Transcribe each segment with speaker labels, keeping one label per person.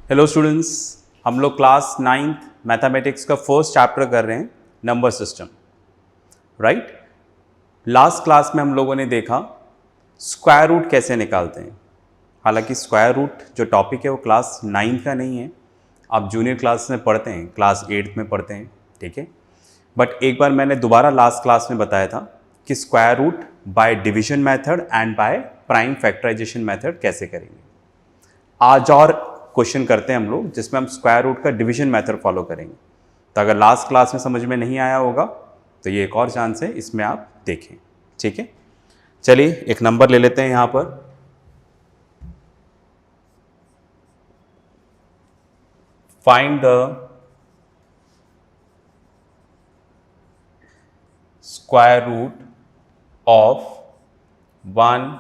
Speaker 1: Hello students, हम लोग class 9th mathematics का फर्स्ट चैप्टर कर रहे हैं, number system. Right, last class में हम लोगों ने देखा स्क्वायर रूट कैसे निकालते हैं। हालांकि स्क्वायर रूट जो टॉपिक है वो क्लास 9th का नहीं है, आप जूनियर क्लास में पढ़ते हैं, क्लास 8th में पढ़ते हैं, ठीक है। बट एक बार मैंने दोबारा लास्ट क्लास में बताया था कि square root by division method and by prime factorisation method कैसे करेंगे। आज और क्वेश्चन करते हैं हम लोग जिसमें हम स्क्वायर रूट का डिवीजन मेथड फॉलो करेंगे। तो अगर लास्ट क्लास में समझ में नहीं आया होगा तो ये एक और चांस है, इसमें आप देखें, ठीक है। चलिए एक नंबर ले लेते हैं यहां पर। Find the square root of 1,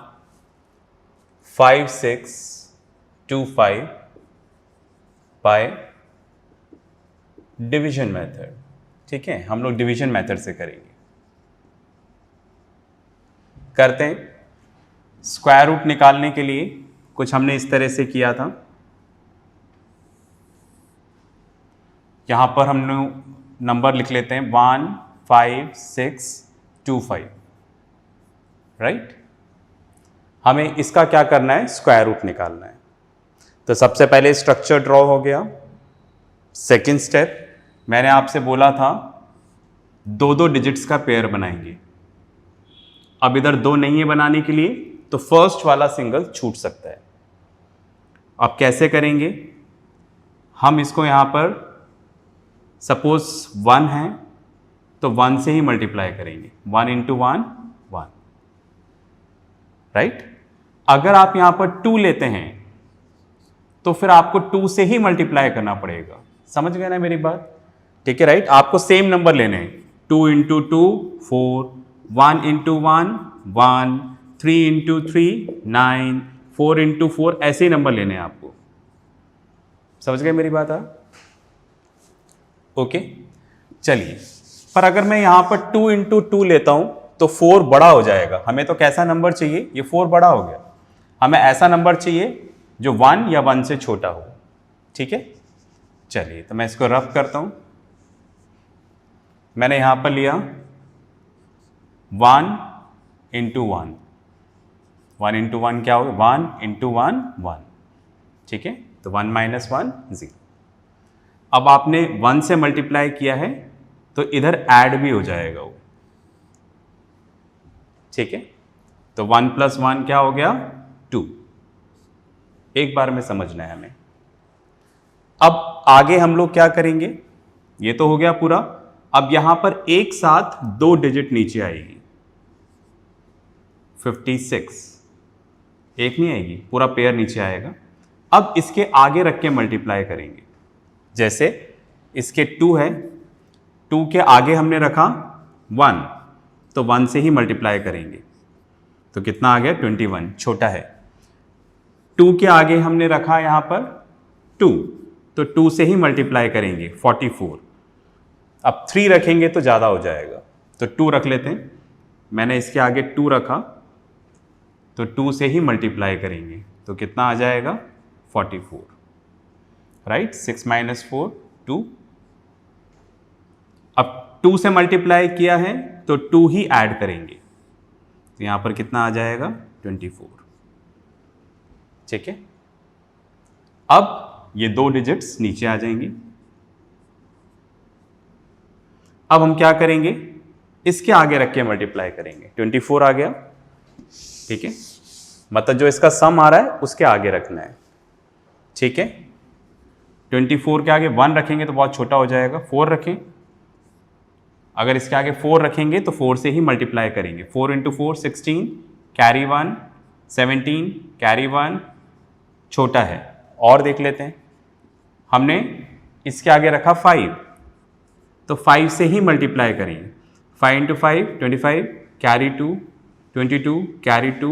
Speaker 1: 5, 6, 2, 5 by division method. ठीक है, हम लोग डिवीजन मेथड से करेंगे। करते हैं। स्क्वायर रूट निकालने के लिए कुछ हमने इस तरह से किया था। यहां पर हम लोग नंबर लिख लेते हैं 1, 5, 6, 2, 5। राइट, हमें इसका क्या करना है, स्क्वायर रूट निकालना है। तो सबसे पहले स्ट्रक्चर ड्रॉ हो गया। सेकंड स्टेप, मैंने आपसे बोला था दो दो डिजिट्स का पेयर बनाएंगे। अब इधर दो नहीं है बनाने के लिए, तो फर्स्ट वाला सिंगल छूट सकता है। अब कैसे करेंगे, हम इसको यहां पर सपोज 1 है तो 1 से ही मल्टीप्लाई करेंगे। 1 × 1 1। राइट, अगर आप यहां पर 2 लेते हैं तो फिर आपको 2 से ही मल्टीप्लाई करना पड़ेगा। समझ गए ना मेरी बात, ठीक है। राइट, आपको सेम नंबर लेने हैं। 2 × 2 4, 1 × 1 1, 3 × 3 9, 4 × 4, ऐसे ही नंबर लेने हैं आपको। समझ गए मेरी बात आप? ओके, चलिए। पर अगर मैं यहां पर 2 × 2 लेता हूं तो 4 बड़ा हो जाएगा। हमें तो कैसा नंबर चाहिए, ये 4 बड़ा हो गया। हमें ऐसा नंबर चाहिए जो 1 या 1 से छोटा हो, ठीक है। चलिए, तो मैं इसको रफ करता हूं। मैंने यहां पर लिया 1 × 1। 1 × 1 क्या होगा, 1 × 1 1, ठीक है। तो 1 - 1 0। अब आपने 1 से मल्टीप्लाई किया है तो इधर ऐड भी हो जाएगा वो, ठीक है। तो 1 + 1 क्या हो गया, 2। एक बार में समझना है हमें। अब आगे हम लोग क्या करेंगे, ये तो हो गया पूरा। अब यहां पर एक साथ 2 डिजिट नीचे आएगी, 56 एक नहीं आएगी, पूरा पेयर नीचे आएगा। अब इसके आगे रख के मल्टीप्लाई करेंगे। जैसे इसके 2 है, 2 के आगे हमने रखा 1, तो 1 से ही मल्टीप्लाई करेंगे। तो कितना आ गया, 21, छोटा है। 2 के आगे हमने रखा यहां पर 2, तो 2 से ही मल्टीप्लाई करेंगे, 44। अब 3 रखेंगे तो ज़्यादा हो जाएगा, तो 2 रख लेते हैं। मैंने इसके आगे 2 रखा तो 2 से ही मल्टीप्लाई करेंगे, तो कितना आ जाएगा, 44। राइट, 6 - 4 2। अब 2 से मल्टीप्लाई किया है तो 2 ही ऐड करेंगे, तो यहां पर कितना आ जाएगा, 24, ठीक है। अब ये 2 डिजिट्स नीचे आ जाएंगे। अब हम क्या करेंगे, इसके आगे रख के मल्टीप्लाई करेंगे। 24 आ गया, ठीक है। मतलब जो इसका सम आ रहा है उसके आगे रखना है, ठीक है। 24 के आगे 1 रखेंगे तो बहुत छोटा हो जाएगा, 4 रखें। अगर इसके आगे 4 रखेंगे तो 4 से ही मल्टीप्लाई करेंगे। 4 × 4 16, कैरी 1 17, कैरी 1, छोटा है। और देख लेते हैं, हमने इसके आगे रखा 5, तो 5 से ही मल्टीप्लाई करेंगे। 5 × 5 25, कैरी 2 22, कैरी 2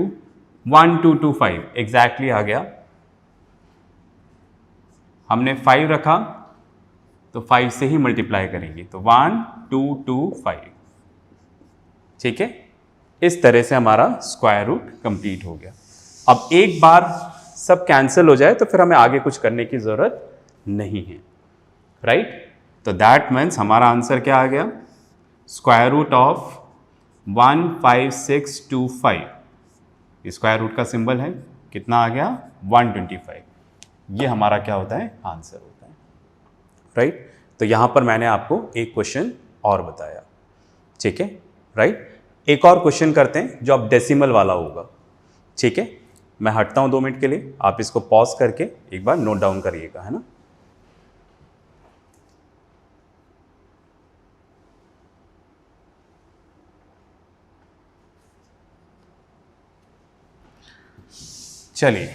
Speaker 1: 1 2 2 5, एग्जैक्टली आ गया। हमने 5 रखा तो 5 से ही मल्टीप्लाई करेंगे, तो 1 2 2 5, ठीक है। इस तरह से हमारा स्क्वायर रूट कंप्लीट हो गया। अब एक बार सब कैंसिल हो जाए तो फिर हमें आगे कुछ करने की ज़रूरत नहीं है, राइट। तो दैट मीन्स हमारा आंसर क्या आ गया, square root of 15625, square root का सिंबल है, कितना आ गया 125। ये हमारा क्या होता है, आंसर होता है, राइट। तो यहाँ पर मैंने आपको एक क्वेश्चन और बताया, ठीक है, राइट। एक और क्वेश्चन करते हैं जो अब डेसिमल वाला होगा, ठीक है। मैं हटता हूँ 2 मिनट के लिए, आप इसको पॉज करके एक बार नोट डाउन करिएगा, है ना। चलिए,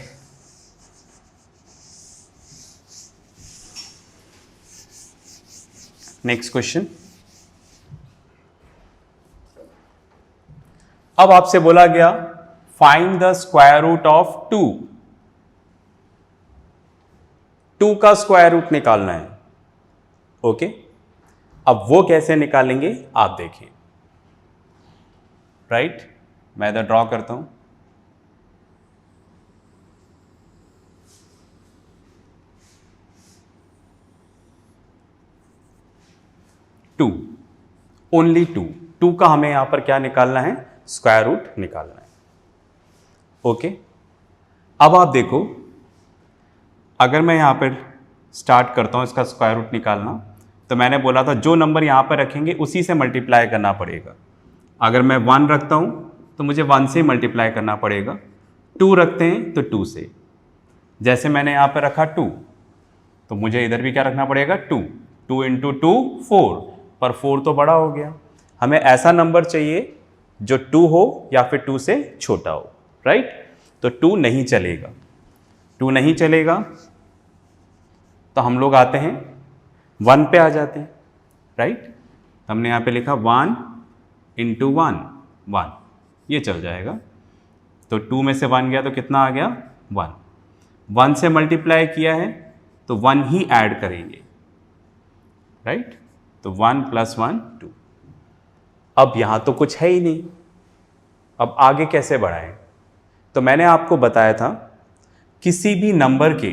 Speaker 1: नेक्स्ट क्वेश्चन। अब आपसे बोला गया find the square root of 2, 2 का स्क्वायर रूट निकालना है, ओके। अब वो कैसे निकालेंगे आप देखिए, राइट। मैं इधर ड्रॉ करता हूं, टू, ओनली 2, 2 का हमें यहां पर क्या निकालना है, स्क्वायर रूट निकालना है, ओके। अब आप देखो, अगर मैं यहां पर स्टार्ट करता हूं इसका स्क्वायर रूट निकालना, तो मैंने बोला था जो नंबर यहां पर रखेंगे उसी से मल्टीप्लाई करना पड़ेगा। अगर मैं 1 रखता हूं तो मुझे 1 से मल्टीप्लाई करना पड़ेगा, 2 रखते हैं तो 2 से, जैसे मैंने यहां पर रखा 2, तो मुझे इधर भी क्या रखना पड़ेगा 2, 2 इंटू 2 4, पर 4 तो बड़ा हो गया, हमें ऐसा नंबर चाहिए जो 2 हो या फिर 2 से छोटा हो, राइट। तो 2 नहीं चलेगा, 2 नहीं चलेगा, तो हम लोग आते हैं 1 पे आ जाते हैं, राइट। हमने यहाँ पे लिखा 1 इंटू 1, 1, ये चल जाएगा। तो 2 में से 1 गया तो कितना आ गया 1, 1 से मल्टीप्लाई किया है तो 1 ही ऐड करेंगे, राइट। तो 1 + 1 2। अब यहाँ तो कुछ है ही नहीं, अब आगे कैसे बढ़ाएं। तो मैंने आपको बताया था किसी भी नंबर के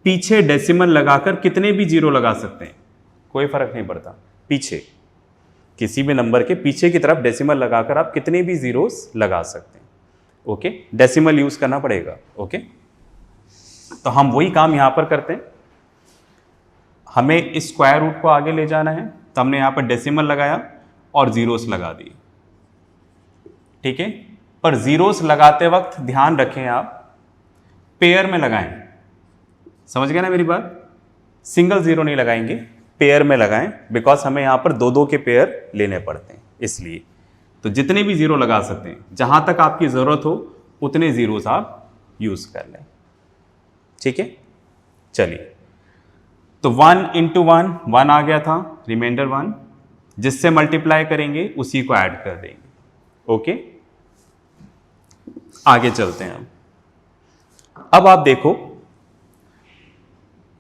Speaker 1: पीछे डेसिमल लगाकर कितने भी जीरो लगा सकते हैं, कोई फर्क नहीं पड़ता। पीछे किसी भी नंबर के पीछे की तरफ डेसिमल लगाकर आप कितने भी जीरोस लगा सकते हैं, ओके। डेसिमल यूज करना पड़ेगा, ओके। तो हम वही काम यहां पर करते हैं, हमें इस स्क्वायर रूट को आगे ले जाना है, तो हमने यहां पर डेसिमल लगाया और जीरोस लगा दिए, ठीक है। पर जीरोस लगाते वक्त ध्यान रखें आप पेयर में लगाएं, समझ गए ना मेरी बात। सिंगल जीरो नहीं लगाएंगे, पेयर में लगाएं, बिकॉज हमें यहां पर 2-2 के पेयर लेने पड़ते हैं, इसलिए। तो जितने भी जीरो लगा सकते हैं, जहां तक आपकी जरूरत हो उतने जीरोस आप यूज कर लें, ठीक है। चलिए, तो 1 इंटू 1, 1 आ गया था, रिमाइंडर 1, जिससे मल्टीप्लाई करेंगे उसी को ऐड कर देंगे, ओके। आगे चलते हैं। अब आप देखो,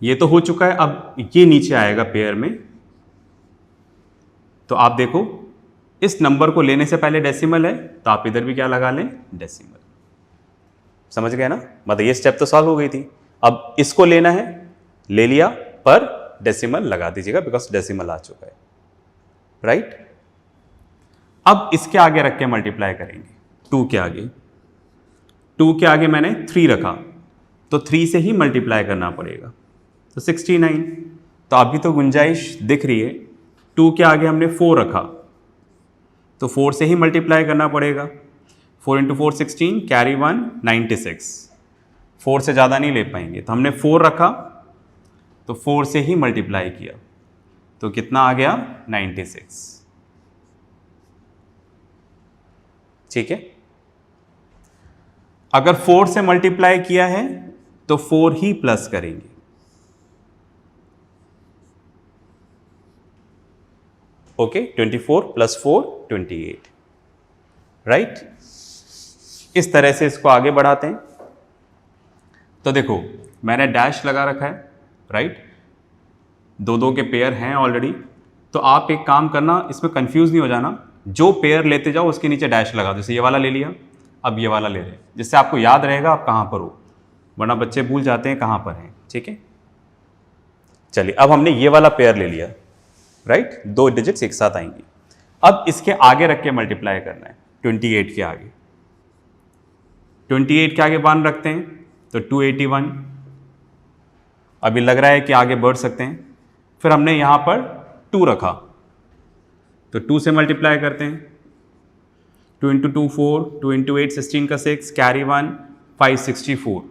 Speaker 1: ये तो हो चुका है, अब ये नीचे आएगा पेयर में। तो आप देखो, इस नंबर को लेने से पहले डेसिमल है, तो आप इधर भी क्या लगा लें, डेसिमल। समझ गए ना, मतलब ये स्टेप तो सॉल्व हो गई थी। अब इसको लेना है, ले लिया, पर डेसिमल लगा दीजिएगा बिकॉज डेसिमल आ चुका है, राइट। अब इसके आगे रख के मल्टीप्लाई करेंगे, 2 के आगे, 2 के आगे मैंने 3 रखा, तो 3 से ही मल्टीप्लाई करना पड़ेगा, तो 69। तो अभी तो गुंजाइश दिख रही है, 2 के आगे हमने 4 रखा, तो 4 से ही मल्टीप्लाई करना पड़ेगा, 4 इंटू 4 16, कैरी 1 96, 4 से ज़्यादा नहीं ले पाएंगे, तो हमने 4 रखा, तो 4 से ही मल्टीप्लाई किया, तो कितना आ गया 96, ठीक है। अगर 4 से मल्टीप्लाई किया है तो 4 ही प्लस करेंगे, ओके। 24 + 4 28, राइट। इस तरह से इसको आगे बढ़ाते हैं। तो देखो, मैंने डैश लगा रखा है, राइट। 2-2 के पेयर हैं ऑलरेडी, तो आप एक काम करना, इसमें कंफ्यूज नहीं हो जाना, जो पेयर लेते जाओ उसके नीचे डैश लगा दो। जैसे ये वाला ले लिया, अब ये वाला ले रहे हैं, जिससे आपको याद रहेगा आप कहाँ पर हो, वरना बच्चे भूल जाते हैं कहाँ पर हैं। ठीक है, चलिए अब हमने ये वाला पेयर ले लिया, राइट, 2 डिजिट्स एक साथ आएंगी। अब इसके आगे रख के मल्टीप्लाई करना है, 28 के आगे, 28 के आगे 1 रखते हैं तो 281। अभी लग रहा है कि आगे बढ़ सकते हैं, फिर हमने यहाँ पर 2 रखा तो 2 से मल्टीप्लाई करते हैं, 2 × 2 4, 2 × 8 16 का 6, कैरी 1 564।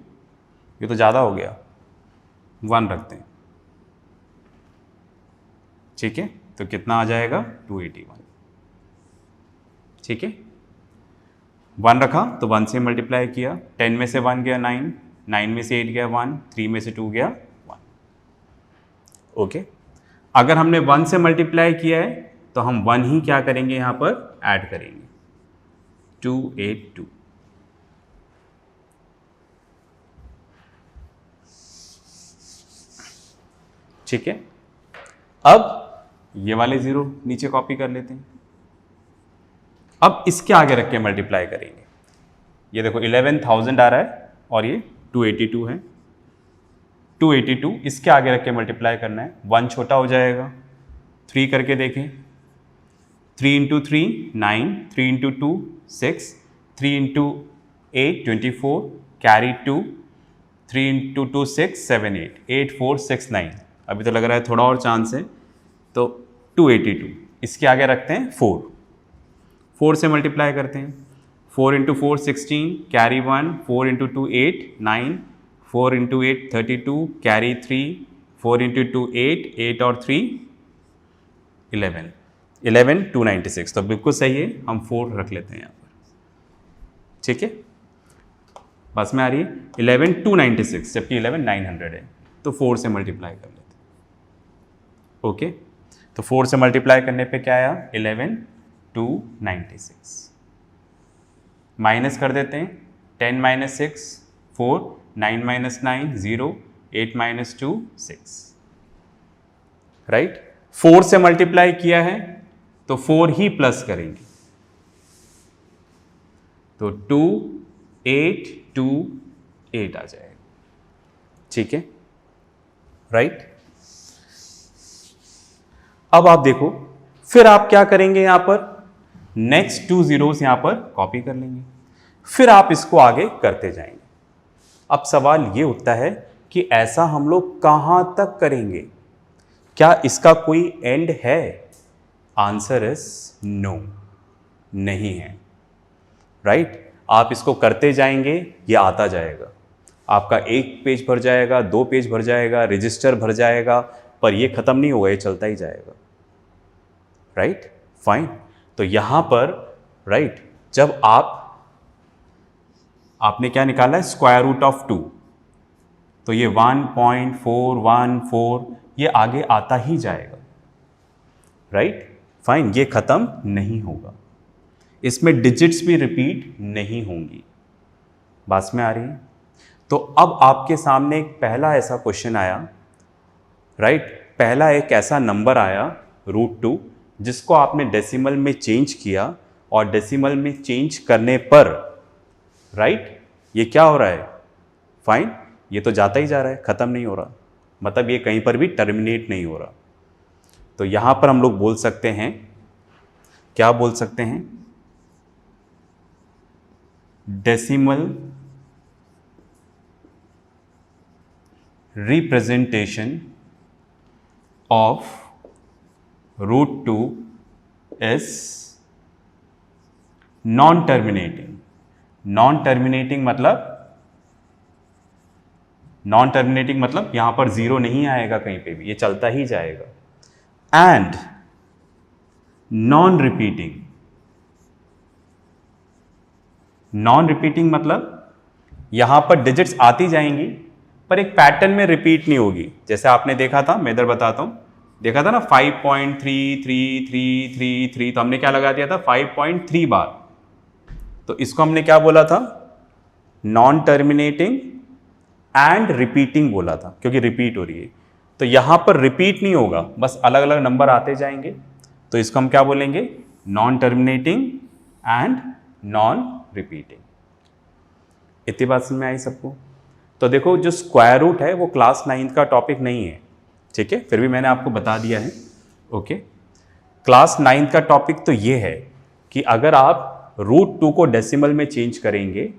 Speaker 1: ये तो ज़्यादा हो गया, 1 रखते हैं। ठीक है, तो कितना आ जाएगा 281। ठीक है, 1 रखा तो 1 से मल्टीप्लाई किया, 10 में से 1 गया 9, 9 में से 8 गया 1, 3 में से 2 गया 1। ओके, अगर हमने 1 से मल्टीप्लाई किया है तो हम 1 ही क्या करेंगे, यहाँ पर ऐड करेंगे, 282। ठीक है, अब ये वाले 0 नीचे कॉपी कर लेते हैं। अब इसके आगे रख के मल्टीप्लाई करेंगे। ये देखो 11,000 आ रहा है और ये 282 है, 282 इसके आगे रख के मल्टीप्लाई करना है, 1 छोटा हो जाएगा। 3 करके देखें, 3 × 3 9, 3 × 2 6, 3 × 8 24, कैरी 2, 3 × 2 6 7 8, 8 4 6 9। अभी तो लग रहा है थोड़ा और चांस है, तो 282 इसके आगे रखते हैं 4, 4 से मल्टीप्लाई करते हैं, 4 × 4 16, कैरी 1, 4 × 2 8 9, 4 × 8 32, कैरी 3, 4 × 2 8, 8 और 3 11, 11 296। तो बिल्कुल सही है, हम 4 रख लेते हैं यहाँ पर। ठीक है, बस में आ रही है 11 296, जबकि 11 900 है, तो 4 से मल्टीप्लाई कर लेते हैं। ओके, तो 4 से मल्टीप्लाई करने पे क्या आया, 11 296। माइनस कर देते हैं, 10 - 6 4, 9 - 9 0, 8 - 2 6। राइट, 4 से मल्टीप्लाई किया है तो 4 ही प्लस करेंगे, तो 2 8 2 8 आ जाएगा। ठीक है, राइट। अब आप देखो, फिर आप क्या करेंगे, यहां पर नेक्स्ट 2 zeros यहां पर कॉपी कर लेंगे, फिर आप इसको आगे करते जाएंगे। अब सवाल ये उठता है कि ऐसा हम लोग कहां तक करेंगे, क्या इसका कोई एंड है? आंसर इज नो, नहीं है। राइट, आप इसको करते जाएंगे, ये आता जाएगा, आपका 1 पेज भर जाएगा, 2 पेज भर जाएगा, रजिस्टर भर जाएगा, पर ये खत्म नहीं होगा, ये चलता ही जाएगा। Right, fine. तो यहां पर राइट, जब आपने क्या निकाला है, स्क्वायर रूट ऑफ 2, तो ये 1.414 ये आगे आता ही जाएगा। राइट, फाइन, ये खत्म नहीं होगा, इसमें डिजिट्स भी रिपीट नहीं होंगी। बात में आ रही है? तो अब आपके सामने एक पहला ऐसा क्वेश्चन आया, राइट, पहला एक ऐसा नंबर आया √2 जिसको आपने डेसिमल में चेंज किया, और डेसिमल में चेंज करने पर राइट ये क्या हो रहा है, फाइन, ये तो जाता ही जा रहा है, खत्म नहीं हो रहा, मतलब ये कहीं पर भी टर्मिनेट नहीं हो रहा। तो यहां पर हम लोग बोल सकते हैं, क्या बोल सकते हैं, decimal representation of √2 is non-terminating। non-terminating मतलब यहां पर 0 नहीं आएगा कहीं पे भी, ये चलता ही जाएगा। एंड नॉन रिपीटिंग मतलब यहां पर डिजिट्स आती जाएंगी पर एक पैटर्न में रिपीट नहीं होगी। जैसे आपने देखा था, मैं इधर बताता हूं, देखा था ना 5.333333, तो हमने क्या लगा दिया था 5.3 बार, तो इसको हमने क्या बोला था, नॉन टर्मिनेटिंग एंड रिपीटिंग बोला था, क्योंकि रिपीट हो रही है। तो यहां पर रिपीट नहीं होगा, बस अलग अलग नंबर आते जाएंगे, तो इसको हम क्या बोलेंगे, non terminating and non repeating. इतनी बात समझ में आई सबको? तो देखो जो स्क्वायर रूट है वो क्लास 9 का टॉपिक नहीं है, ठीक है, फिर भी मैंने आपको बता दिया है। ओके, क्लास 9 का टॉपिक तो ये है कि अगर आप √2 को डेसिमल में चेंज करेंगे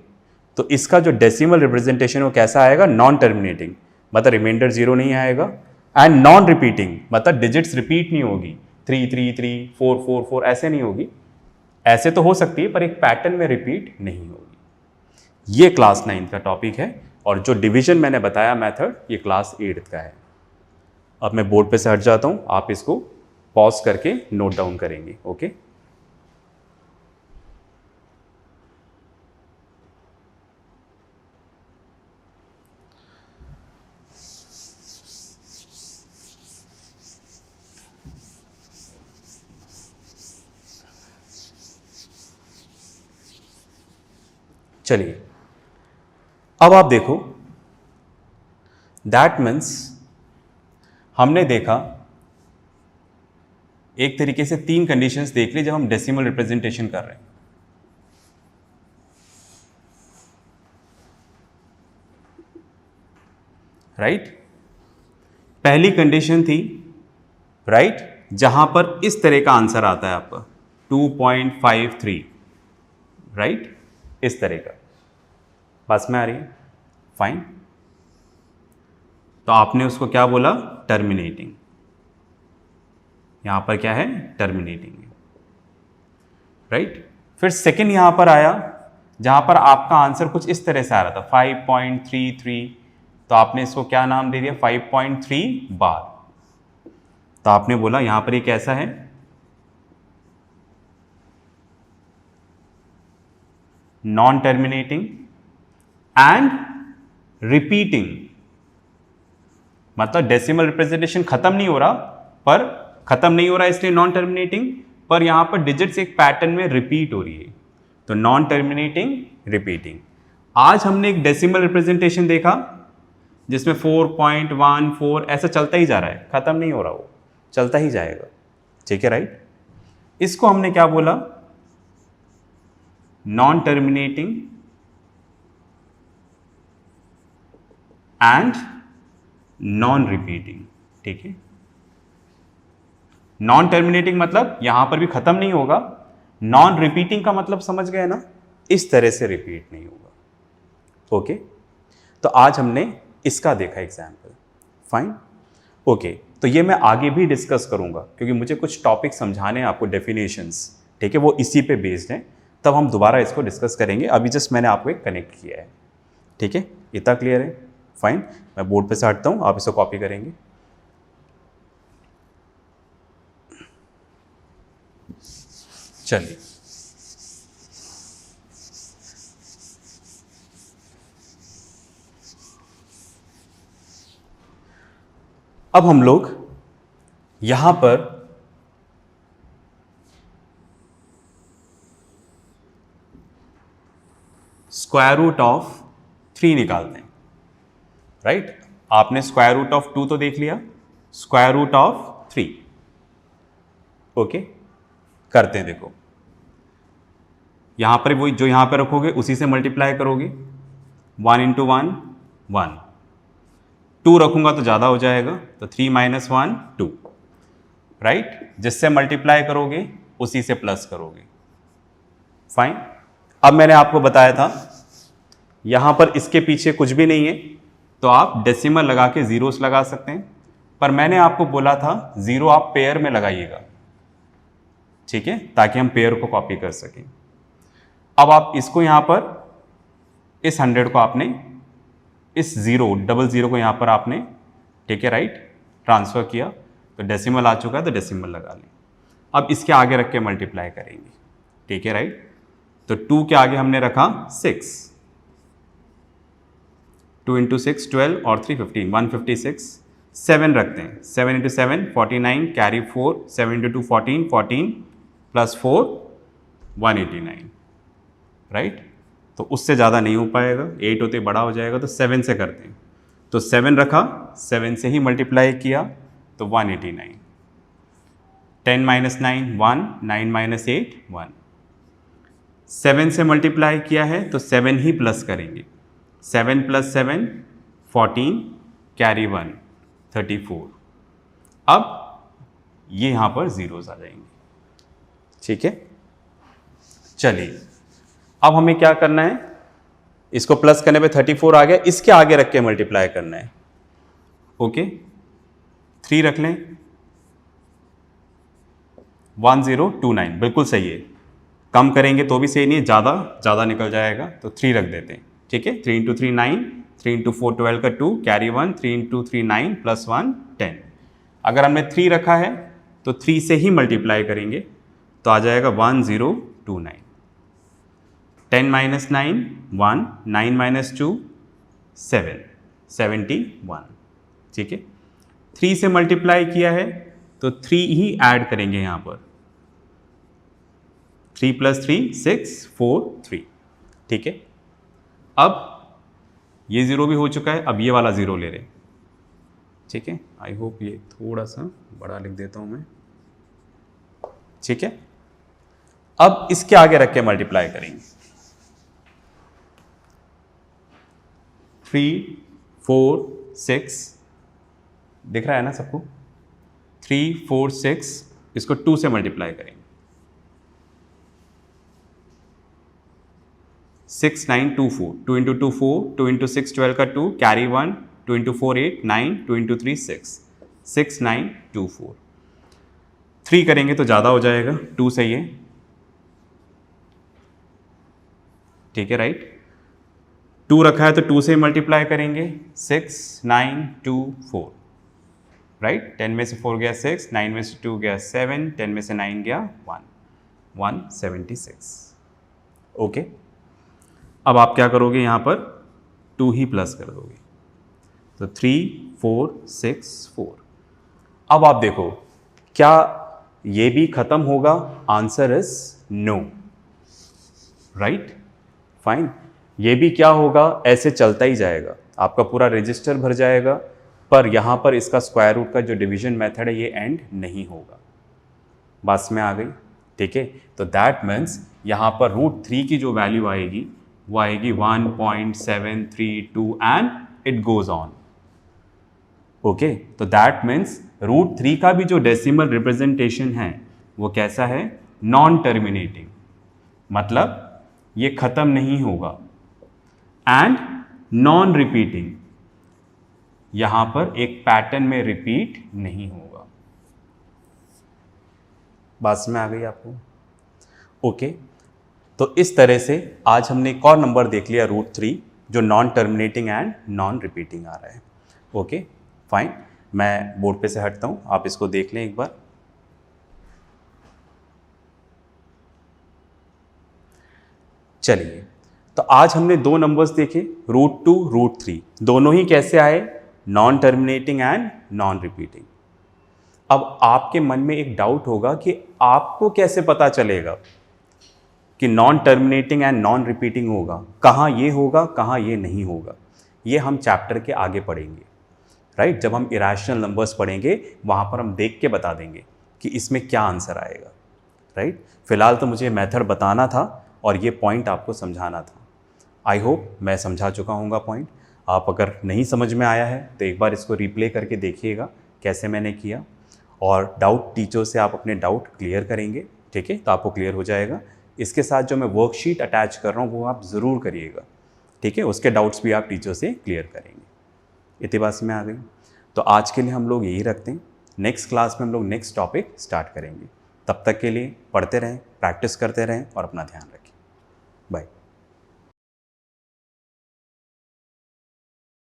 Speaker 1: तो इसका जो डेसिमल रिप्रेजेंटेशन वो कैसा आएगा, नॉन टर्मिनेटिंग, मतलब रिमाइंडर 0 नहीं आएगा, एंड नॉन रिपीटिंग, मतलब डिजिट्स रिपीट नहीं होगी, 3 3 3 4 4 4 ऐसे नहीं होगी, ऐसे तो हो सकती है पर एक पैटर्न में रिपीट नहीं होगी। ये क्लास 9 का टॉपिक है, और जो डिवीजन मैंने बताया मेथड, ये क्लास 8 का है। अब मैं बोर्ड पे से हट जाता हूं, आप इसको पॉज करके नोट डाउन करेंगे। ओके, चलिए अब आप देखो, दैट मीन्स हमने देखा एक तरीके से 3 कंडीशंस देख ली जब हम डेसिमल रिप्रेजेंटेशन कर रहे हैं। राइट, पहली कंडीशन थी, राइट, जहां पर इस तरह का आंसर आता है आपका 2.53, राइट, इस तरह का, पास में आ रही है, फाइन। तो आपने उसको क्या बोला, टर्मिनेटिंग, यहां पर क्या है, टर्मिनेटिंग है, राइट। फिर सेकंड यहां पर आया जहां पर आपका आंसर कुछ इस तरह से आ रहा था 5.33, तो आपने इसको क्या नाम दे दिया, 5.3 बार। तो आपने बोला यहां पर ये कैसा है, नॉन टर्मिनेटिंग एंड रिपीटिंग, मतलब डेसिमल रिप्रेजेंटेशन खत्म नहीं हो रहा, पर खत्म नहीं हो रहा इसलिए नॉन टर्मिनेटिंग, पर यहां पर डिजिट्स एक पैटर्न में रिपीट हो रही है, तो नॉन टर्मिनेटिंग, रिपीटिंग। आज हमने एक डेसिमल रिप्रेजेंटेशन देखा जिसमें 4.14 ऐसा चलता ही जा रहा है, खत्म नहीं हो रहा, वो चलता ही जाएगा, ठीक है, राइट। इसको हमने क्या बोला, non terminating and non repeating, ठीक है। नॉन टर्मिनेटिंग मतलब यहां पर भी खत्म नहीं होगा, नॉन रिपीटिंग का मतलब समझ गए ना, इस तरह से रिपीट नहीं होगा। ओके, तो आज हमने इसका देखा एग्जाम्पल, फाइन। ओके, तो ये मैं आगे भी डिस्कस करूंगा क्योंकि मुझे कुछ टॉपिक समझाने हैं आपको, डेफिनेशंस, ठीक है, वो इसी पे बेस्ड हैं, तब हम दोबारा इसको डिस्कस करेंगे। अभी जस्ट मैंने आपको एक कनेक्ट किया है, ठीक है, इतना क्लियर है, फाइन। मैं बोर्ड पे से हटता हूं, आप इसको कॉपी करेंगे। चलिए, अब हम लोग यहां पर स्क्वायर रूट ऑफ 3 निकालते हैं, राइट। आपने स्क्वायर रूट ऑफ 2 तो देख लिया, स्क्वायर रूट ऑफ 3, ओके, करते हैं। देखो यहां पर वही जो यहां पर रखोगे उसी से मल्टीप्लाई करोगे, 1 × 1 1, 2 रखूंगा तो ज़्यादा हो जाएगा, तो 3 - 1 2, राइट। जिससे मल्टीप्लाई करोगे उसी से प्लस करोगे, फाइन। अब मैंने आपको बताया था यहां पर इसके पीछे कुछ भी नहीं है तो आप डेसिमल लगा के जीरोस लगा सकते हैं, पर मैंने आपको बोला था 0 आप पेयर में लगाइएगा, ठीक है, ताकि हम पेयर को कॉपी कर सकें। अब आप इसको यहां पर इस 100 को आपने इस 000 को यहां पर आपने, ठीक है, राइट, ट्रांसफर किया, तो डेसिमल आ चुका है, तो डेसिमल लगा लें। अब इसके आगे रख के मल्टीप्लाई करेंगे, ठीक है, राइट। तो 2 के आगे हमने रखा 6, 2 × 6 12 और 3 15, 156, 7 रखते हैं, 7 × 7 49, कैरी 4, 7 × 2 14, 14 + 4 189, राइट। तो उससे ज़्यादा नहीं हो पाएगा, 8 होते बड़ा हो जाएगा, तो 7 से करते हैं, तो 7 रखा, 7 से ही मल्टीप्लाई किया, तो 189, 10 - 9 1, 9 - 8 1, 7 से मल्टीप्लाई किया है तो 7 ही प्लस करेंगे, 7 + 7 14, कैरी 1 34। अब ये यहाँ पर ज़ीरोज़ आ जाएंगे, ठीक है। चलिए अब हमें क्या करना है, इसको प्लस करने पे 34 आ गया, इसके आगे रख के मल्टीप्लाई करना है। ओके 3 रख लें, 1029 बिल्कुल सही है। कम करेंगे तो भी सही नहीं है, ज़्यादा निकल जाएगा, तो 3 रख देते हैं, ठीक है। 3 × 3 9, 3 × 4 12 का 2, कैरी 1, 3 × 3 9 + 1 10। अगर हमने 3 रखा है तो 3 से ही मल्टीप्लाई करेंगे तो आ जाएगा 1029। 10 - 9 1, 9 - 2 7, 71, ठीक है। 3 से मल्टीप्लाई किया है तो 3 ही ऐड करेंगे यहाँ पर, 3 + 3 6 4 3, ठीक है। अब ये ज़ीरो भी हो चुका है, अब ये वाला ज़ीरो ले रहे, ठीक है। आई होप ये थोड़ा सा बड़ा लिख देता हूँ मैं, ठीक है। अब इसके आगे रख के मल्टीप्लाई करेंगे, 3 4 6, दिख रहा है ना सबको, 3 4 6, इसको 2 से मल्टीप्लाई करेंगे, 6 9 2 4, 2 × 2 4, 2 × 6 12 का 2, कैरी 1, 2 × 4 8 9, 2 × 3 6, 6 9 2 4। 3 करेंगे तो ज़्यादा हो जाएगा, 2 सही है, ठीक है, राइट। 2 रखा है तो 2 से मल्टीप्लाई करेंगे, 6 9 2 4, राइट। 10 में से 4 गया 6, 9 में से 2 गया 7, 10 में से 9 गया 1, 176। ओके अब आप क्या करोगे, यहाँ पर 2 ही प्लस कर दोगे, तो 3 4 6 4। अब आप देखो क्या ये भी खत्म होगा, answer is no, right, fine. ये भी क्या होगा, ऐसे चलता ही जाएगा, आपका पूरा रजिस्टर भर जाएगा, पर यहाँ पर इसका स्क्वायर रूट का जो डिवीजन मेथड है ये एंड नहीं होगा। बात में आ गई, ठीक है। तो दैट मीन्स यहाँ पर √3 की जो वैल्यू आएगी वो आएगी 1.732 and it goes on. Okay तो दैट मीन्स √3 का भी जो डेसिमल रिप्रेजेंटेशन है वो कैसा है, नॉन टर्मिनेटिंग, मतलब ये खत्म नहीं होगा, एंड नॉन रिपीटिंग, यहां पर एक पैटर्न में रिपीट नहीं होगा। बात में आ गई आपको, ओके। तो इस तरह से आज हमने एक और नंबर देख लिया √3 जो non terminating and non repeating आ रहा है। ओके फाइन, मैं बोर्ड पे से हटता हूं, आप इसको देख लें एक बार। चलिए तो आज हमने दो नंबर्स देखे, √2 √3, दोनों ही कैसे आए, non terminating and non repeating. अब आपके मन में एक डाउट होगा कि आपको कैसे पता चलेगा कि non terminating and non repeating होगा, कहाँ ये होगा कहाँ ये नहीं होगा। ये हम चैप्टर के आगे पढ़ेंगे, राइट। जब हम इरेशनल नंबर्स पढ़ेंगे वहाँ पर हम देख के बता देंगे कि इसमें क्या आंसर आएगा, राइट। फिलहाल तो मुझे मेथड बताना था और ये पॉइंट आपको समझाना था। आई होप मैं समझा चुका हूँगा पॉइंट। आप अगर नहीं समझ में आया है तो एक बार इसको रिप्ले करके देखिएगा कैसे मैंने किया, और डाउट टीचर से आप अपने डाउट क्लियर करेंगे, ठीक है, तो आपको क्लियर हो जाएगा। इसके साथ जो मैं वर्कशीट अटैच कर रहा हूँ वो आप ज़रूर करिएगा, ठीक है, उसके डाउट्स भी आप टीचर से क्लियर करेंगे। इतनी बात में आ गई, तो आज के लिए हम लोग यही रखते हैं। नेक्स्ट क्लास में हम लोग नेक्स्ट टॉपिक स्टार्ट करेंगे। तब तक के लिए पढ़ते रहें, प्रैक्टिस करते रहें और अपना ध्यान रखें। बाय।